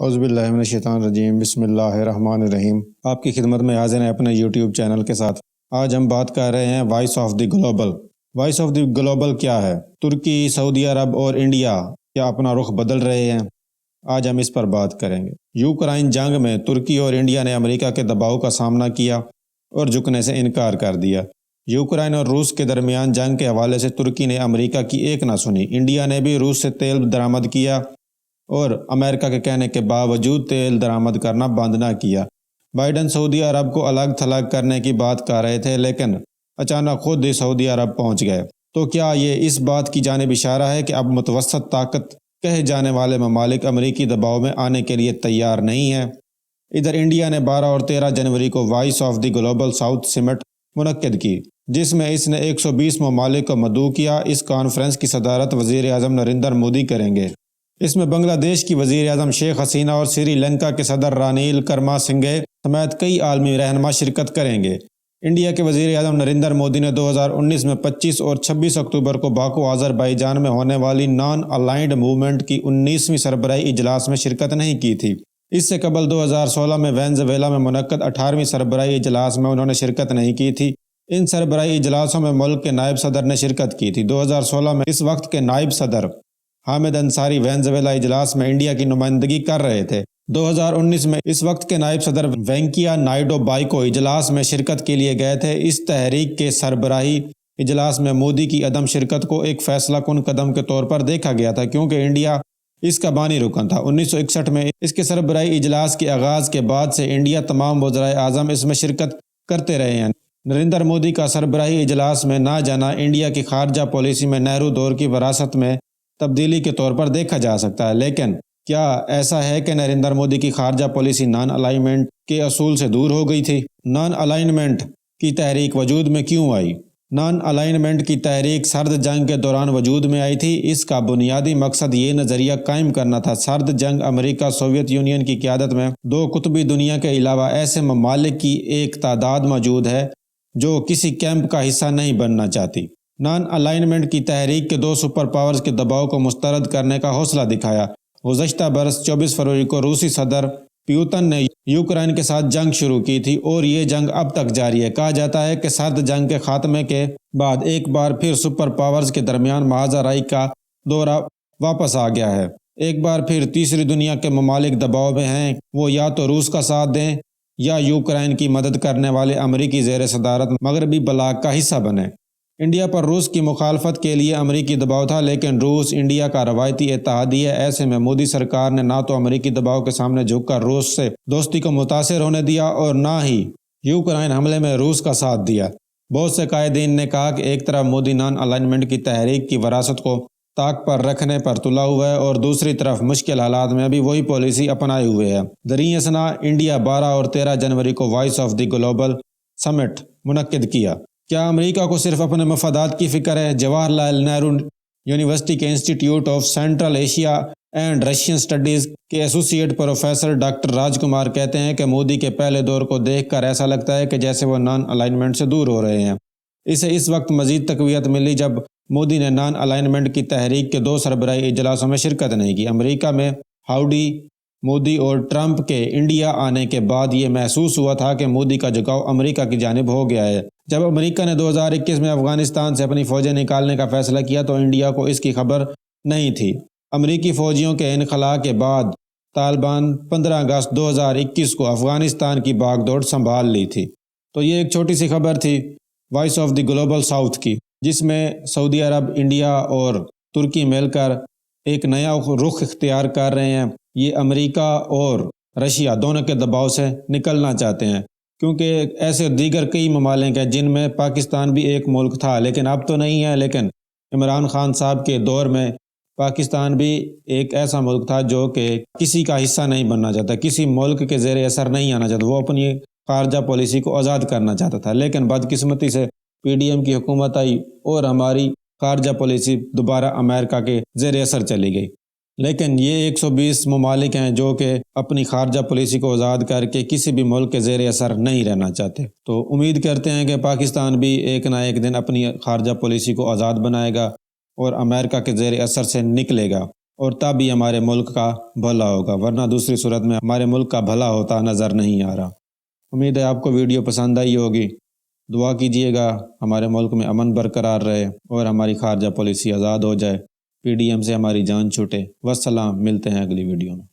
اعوذ باللہ من الشیطان الرجیم، بسم اللہ الرحمن الرحیم۔ آپ کی خدمت میں حاضر ہیں اپنے یوٹیوب چینل کے ساتھ۔ آج ہم بات کر رہے ہیں voice of the global. Voice of the global کیا ہے؟ ترکی، سعودی عرب اور انڈیا کیا اپنا رخ بدل رہے ہیں؟ آج ہم اس پر بات کریں گے۔ یوکرائن جنگ میں ترکی اور انڈیا نے امریکہ کے دباؤ کا سامنا کیا اور جھکنے سے انکار کر دیا۔ یوکرائن اور روس کے درمیان جنگ کے حوالے سے ترکی نے امریکہ کی ایک نہ سنی۔ انڈیا نے بھی روس سے تیل درآمد کیا اور امریکہ کے کہنے کے باوجود تیل درآمد کرنا بند نہ کیا۔ بائیڈن سعودی عرب کو الگ تھلگ کرنے کی بات کر رہے تھے، لیکن اچانک خود ہی سعودی عرب پہنچ گئے۔ تو کیا یہ اس بات کی جانب اشارہ ہے کہ اب متوسط طاقت کہے جانے والے ممالک امریکی دباؤ میں آنے کے لیے تیار نہیں ہیں؟ ادھر انڈیا نے 12 اور 13 جنوری کو voice of the global south summit منعقد کی، جس میں اس نے 120 ممالک کو مدعو کیا۔ اس کانفرنس کی صدارت وزیر اعظم نریندر مودی کریں گے۔ اس میں بنگلہ دیش کی وزیر اعظم شیخ حسینہ اور سری لنکا کے صدر رانیل کرما سنگھے سمیت کئی عالمی رہنما شرکت کریں گے۔ انڈیا کے وزیر اعظم نریندر مودی نے 2019 میں 25 اور 26 اکتوبر کو باکو آذربائیجان میں ہونے والی نان الائنڈ موومنٹ کی 19ویں سربراہی اجلاس میں شرکت نہیں کی تھی۔ اس سے قبل 2016 میں وینزویلا میں منعقد 18ویں سربراہی اجلاس میں انہوں نے شرکت نہیں کی تھی۔ ان سربراہی اجلاسوں میں ملک کے نائب صدر نے شرکت کی تھی۔ 2016 میں اس وقت کے نائب صدر حامد انصاری وینزویلا اجلاس میں انڈیا کی نمائندگی کر رہے تھے۔ 2019 میں اس وقت کے نائب صدر وینکیا نائیڈو بائیکو اجلاس میں شرکت کے لیے گئے تھے۔ اس تحریک کے سربراہی اجلاس میں مودی کی عدم شرکت کو ایک فیصلہ کن قدم کے طور پر دیکھا گیا تھا، کیونکہ انڈیا اس کا بانی رکن تھا۔ 1961 میں اس کے سربراہی اجلاس کے آغاز کے بعد سے انڈیا تمام وزرائے اعظم اس میں شرکت کرتے رہے ہیں۔ نریندر مودی کا سربراہی اجلاس میں نہ جانا انڈیا کی خارجہ پالیسی میں نہرو دور کی وراثت میں تبدیلی کے طور پر دیکھا جا سکتا ہے۔ لیکن کیا ایسا ہے کہ نریندر مودی کی خارجہ پالیسی نان الائنمنٹ کے اصول سے دور ہو گئی تھی؟ نان الائنمنٹ کی تحریک وجود میں کیوں آئی؟ نان الائنمنٹ کی تحریک سرد جنگ کے دوران وجود میں آئی تھی۔ اس کا بنیادی مقصد یہ نظریہ قائم کرنا تھا۔ سرد جنگ امریکہ سوویت یونین کی قیادت میں دو قطبی دنیا کے علاوہ ایسے ممالک کی ایک تعداد موجود ہے جو کسی کیمپ کا حصہ نہیں بننا چاہتی۔ نان الائنمنٹ کی تحریک کے دو سپر پاورز کے دباؤ کو مسترد کرنے کا حوصلہ دکھایا۔ گزشتہ برس 24 فروری کو روسی صدر پیوتن نے یوکرائن کے ساتھ جنگ شروع کی تھی اور یہ جنگ اب تک جاری ہے۔ کہا جاتا ہے کہ سرد جنگ کے خاتمے کے بعد ایک بار پھر سپر پاورز کے درمیان محاذ رائی کا دورہ واپس آ گیا ہے۔ ایک بار پھر تیسری دنیا کے ممالک دباؤ میں ہیں، وہ یا تو روس کا ساتھ دیں یا یوکرائن کی مدد کرنے والے امریکی زیر صدارت مغربی بلاک کا حصہ بنیں۔ انڈیا پر روس کی مخالفت کے لیے امریکی دباؤ تھا، لیکن روس انڈیا کا روایتی اتحادی ہے۔ ایسے میں مودی سرکار نے نہ تو امریکی دباؤ کے سامنے جھک کر روس سے دوستی کو متاثر ہونے دیا اور نہ ہی یوکرائن حملے میں روس کا ساتھ دیا۔ بہت سے قائدین نے کہا کہ ایک طرف مودی نان الائنمنٹ کی تحریک کی وراثت کو طاق پر رکھنے پر تلا ہوا ہے اور دوسری طرف مشکل حالات میں بھی وہی پالیسی اپنائے ہوئے ہے۔ دریں اثنا انڈیا 12 اور 13 جنوری کو وائس آف دی گلوبل سمٹ منعقد کیا۔ کیا امریکہ کو صرف اپنے مفادات کی فکر ہے؟ جواہر لال نہرو یونیورسٹی کے institute of central Asia and Russian studies کے ایسوسی at professor doctor Raj Kumar کہتے ہیں کہ مودی کے پہلے دور کو دیکھ کر ایسا لگتا ہے کہ جیسے وہ نان الائنمنٹ سے دور ہو رہے ہیں۔ اسے اس وقت مزید تقویت ملی جب مودی نے نان الائنمنٹ کی تحریک کے دو سربراہی اجلاسوں میں شرکت نہیں کی۔ امریکہ میں ہاؤڈی مودی اور ٹرمپ کے انڈیا آنے کے بعد یہ محسوس ہوا تھا کہ مودی کا جھکاؤ امریکہ کی جانب ہو گیا ہے۔ جب امریکہ نے 2021 میں افغانستان سے اپنی فوجیں نکالنے کا فیصلہ کیا تو انڈیا کو اس کی خبر نہیں تھی۔ امریکی فوجیوں کے انخلاء کے بعد طالبان 15 اگست 2021 کو افغانستان کی باغ دوڑ سنبھال لی تھی۔ تو یہ ایک چھوٹی سی خبر تھی voice of the global south کی، جس میں سعودی عرب، انڈیا اور ترکی مل کر ایک نیا رخ اختیار کر رہے ہیں۔ یہ امریکہ اور رشیا دونوں کے دباؤ سے نکلنا چاہتے ہیں، کیونکہ ایسے دیگر کئی ممالک ہیں جن میں پاکستان بھی ایک ملک تھا، لیکن اب تو نہیں ہے۔ لیکن عمران خان صاحب کے دور میں پاکستان بھی ایک ایسا ملک تھا جو کہ کسی کا حصہ نہیں بننا چاہتا، کسی ملک کے زیر اثر نہیں آنا چاہتا، وہ اپنی خارجہ پالیسی کو آزاد کرنا چاہتا تھا۔ لیکن بدقسمتی سے پی ڈی ایم کی حکومت آئی اور ہماری خارجہ پالیسی دوبارہ امریکہ کے زیر اثر چلی گئی۔ لیکن یہ 120 ممالک ہیں جو کہ اپنی خارجہ پالیسی کو آزاد کر کے کسی بھی ملک کے زیر اثر نہیں رہنا چاہتے۔ تو امید کرتے ہیں کہ پاکستان بھی ایک نہ ایک دن اپنی خارجہ پالیسی کو آزاد بنائے گا اور امریکہ کے زیر اثر سے نکلے گا اور تب ہی ہمارے ملک کا بھلا ہوگا، ورنہ دوسری صورت میں ہمارے ملک کا بھلا ہوتا نظر نہیں آ رہا۔ امید ہے آپ کو ویڈیو پسند آئی ہوگی۔ دعا کیجیے گا ہمارے ملک میں امن برقرار رہے اور ہماری خارجہ پالیسی آزاد ہو جائے، پی ڈی ایم سے ہماری جان چھوٹے۔ والسلام، ملتے ہیں اگلی ویڈیو میں۔